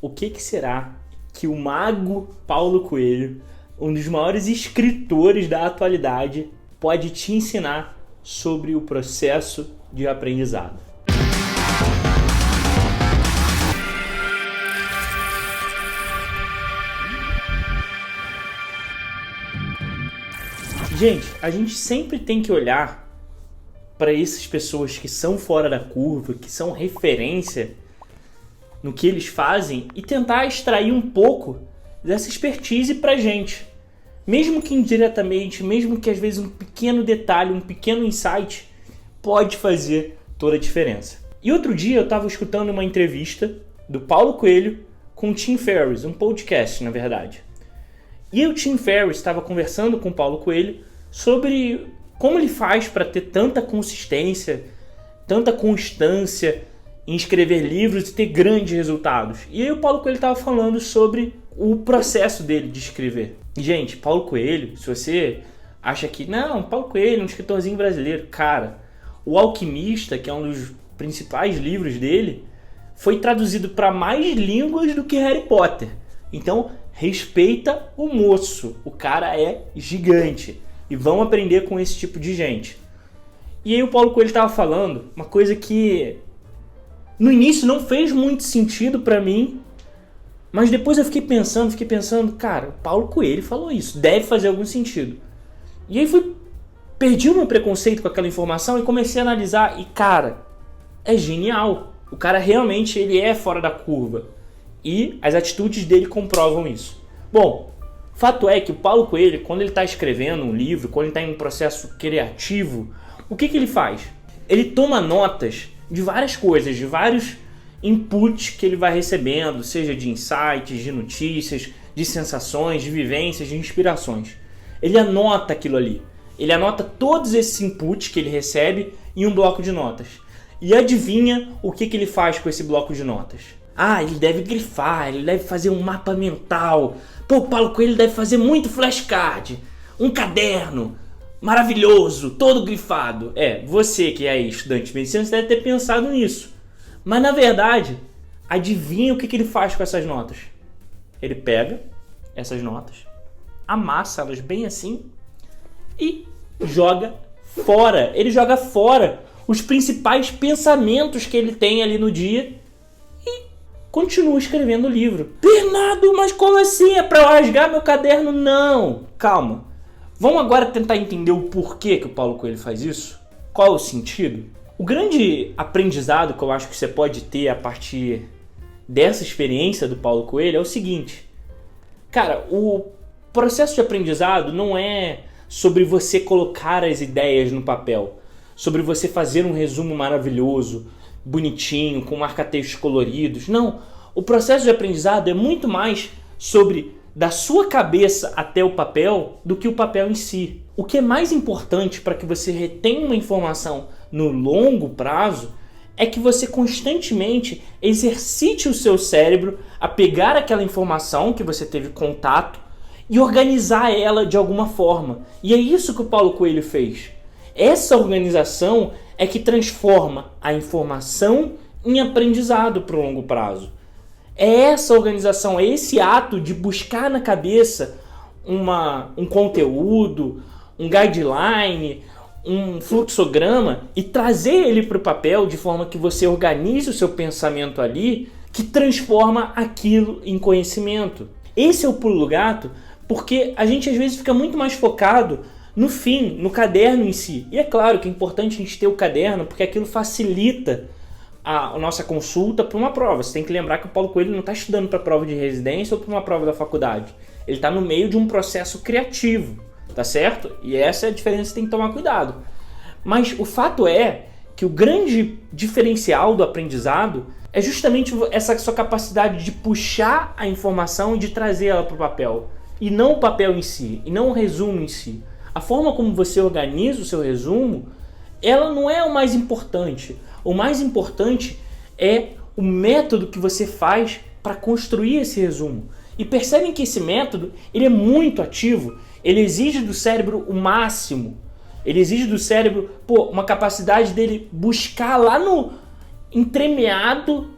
o que será que o mago Paulo Coelho, um dos maiores escritores da atualidade, pode te ensinar sobre o processo de aprendizado? Gente, a gente sempre tem que olhar para essas pessoas que são fora da curva, que são referência no que eles fazem e tentar extrair um pouco dessa expertise pra gente. Mesmo que indiretamente, mesmo que às vezes um pequeno detalhe, um pequeno insight pode fazer toda a diferença. E outro dia eu estava escutando uma entrevista do Paulo Coelho com o Tim Ferriss, um podcast na verdade. E o Tim Ferriss estava conversando com o Paulo Coelho sobre como ele faz para ter tanta consistência, tanta constância em escrever livros e ter grandes resultados. E aí o Paulo Coelho estava falando sobre o processo dele de escrever. E, gente, Paulo Coelho, se você acha que não, Paulo Coelho é um escritorzinho brasileiro, cara, O Alquimista, que é um dos principais livros dele, foi traduzido para mais línguas do que Harry Potter. Então, respeita o moço, o cara é gigante. E vão aprender com esse tipo de gente. E aí o Paulo Coelho estava falando uma coisa que no início não fez muito sentido para mim, mas depois eu fiquei pensando, cara, o Paulo Coelho falou isso, deve fazer algum sentido. E aí perdi o meu preconceito com aquela informação e comecei a analisar e, cara, é genial. O cara realmente ele é fora da curva e as atitudes dele comprovam isso. Bom, fato é que o Paulo Coelho, quando ele está escrevendo um livro, quando ele está em um processo criativo, o que ele faz? Ele toma notas de várias coisas, de vários inputs que ele vai recebendo, seja de insights, de notícias, de sensações, de vivências, de inspirações. Ele anota aquilo ali. Ele anota todos esses inputs que ele recebe em um bloco de notas. E adivinha o que ele faz com esse bloco de notas? Ah, ele deve grifar, ele deve fazer um mapa mental. Pô, o Paulo Coelho deve fazer muito flashcard, um caderno maravilhoso, todo grifado. Você que é estudante de medicina, você deve ter pensado nisso. Mas na verdade, adivinha o que ele faz com essas notas? Ele pega essas notas, amassa elas bem assim e joga fora. Ele joga fora os principais pensamentos que ele tem ali no dia e continua escrevendo o livro. Bernardo, mas como assim? É para eu rasgar meu caderno? Não, calma. Vamos agora tentar entender o porquê que o Paulo Coelho faz isso? Qual é o sentido? O grande aprendizado que eu acho que você pode ter a partir dessa experiência do Paulo Coelho é o seguinte. Cara, o processo de aprendizado não é sobre você colocar as ideias no papel, sobre você fazer um resumo maravilhoso, bonitinho, com marca-textos coloridos. Não, o processo de aprendizado é muito mais sobre da sua cabeça até o papel do que o papel em si. O que é mais importante para que você retenha uma informação no longo prazo é que você constantemente exercite o seu cérebro a pegar aquela informação que você teve contato e organizar ela de alguma forma. E é isso que o Paulo Coelho fez. Essa organização é que transforma a informação em aprendizado para o longo prazo. É essa organização, é esse ato de buscar na cabeça um conteúdo, um guideline, um fluxograma e trazer ele para o papel de forma que você organize o seu pensamento ali, que transforma aquilo em conhecimento. Esse é o pulo do gato, porque a gente às vezes fica muito mais focado no fim, no caderno em si. E é claro que é importante a gente ter o caderno, porque aquilo facilita a nossa consulta para uma prova. Você tem que lembrar que o Paulo Coelho não está estudando para a prova de residência ou para uma prova da faculdade. Ele está no meio de um processo criativo, tá certo? E essa é a diferença que você tem que tomar cuidado. Mas o fato é que o grande diferencial do aprendizado é justamente essa sua capacidade de puxar a informação e de trazer ela para o papel. E não o papel em si, e não o resumo em si. A forma como você organiza o seu resumo, ela não é o mais importante. O mais importante é o método que você faz para construir esse resumo. E percebem que esse método ele é muito ativo, ele exige do cérebro o máximo. Ele exige do cérebro uma capacidade dele buscar lá no entremeado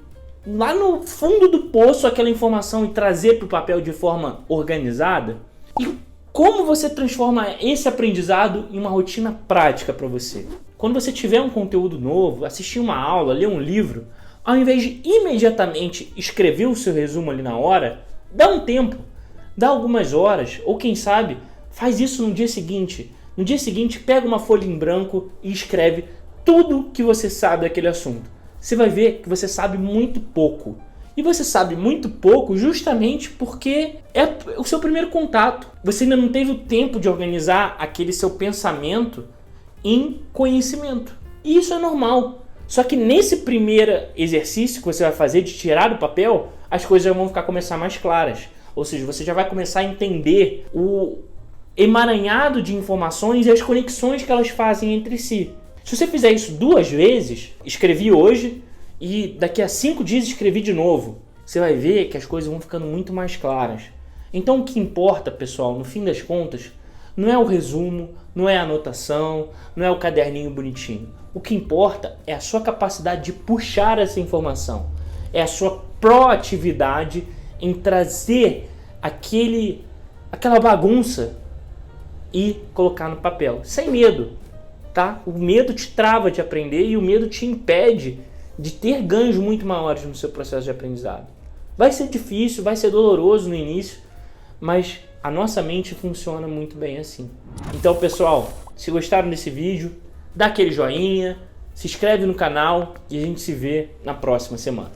lá no fundo do poço aquela informação e trazer para o papel de forma organizada? E como você transforma esse aprendizado em uma rotina prática para você? Quando você tiver um conteúdo novo, assistir uma aula, ler um livro, ao invés de imediatamente escrever o seu resumo ali na hora, dá um tempo, dá algumas horas, ou quem sabe, faz isso no dia seguinte. No dia seguinte, pega uma folha em branco e escreve tudo que você sabe daquele assunto. Você vai ver que você sabe muito pouco. E você sabe muito pouco justamente porque é o seu primeiro contato. Você ainda não teve o tempo de organizar aquele seu pensamento em conhecimento. E isso é normal. Só que nesse primeiro exercício que você vai fazer de tirar do papel, as coisas já vão começar mais claras. Ou seja, você já vai começar a entender o emaranhado de informações e as conexões que elas fazem entre si. Se você fizer isso 2 vezes, escrevi hoje e daqui a 5 dias escrevi de novo, você vai ver que as coisas vão ficando muito mais claras. Então o que importa, pessoal, no fim das contas, não é o resumo, não é a anotação, não é o caderninho bonitinho. O que importa é a sua capacidade de puxar essa informação, é a sua proatividade em trazer aquela bagunça e colocar no papel, sem medo, tá? O medo te trava de aprender e o medo te impede de ter ganhos muito maiores no seu processo de aprendizado. Vai ser difícil, vai ser doloroso no início, mas a nossa mente funciona muito bem assim. Então, pessoal, se gostaram desse vídeo, dá aquele joinha, se inscreve no canal e a gente se vê na próxima semana.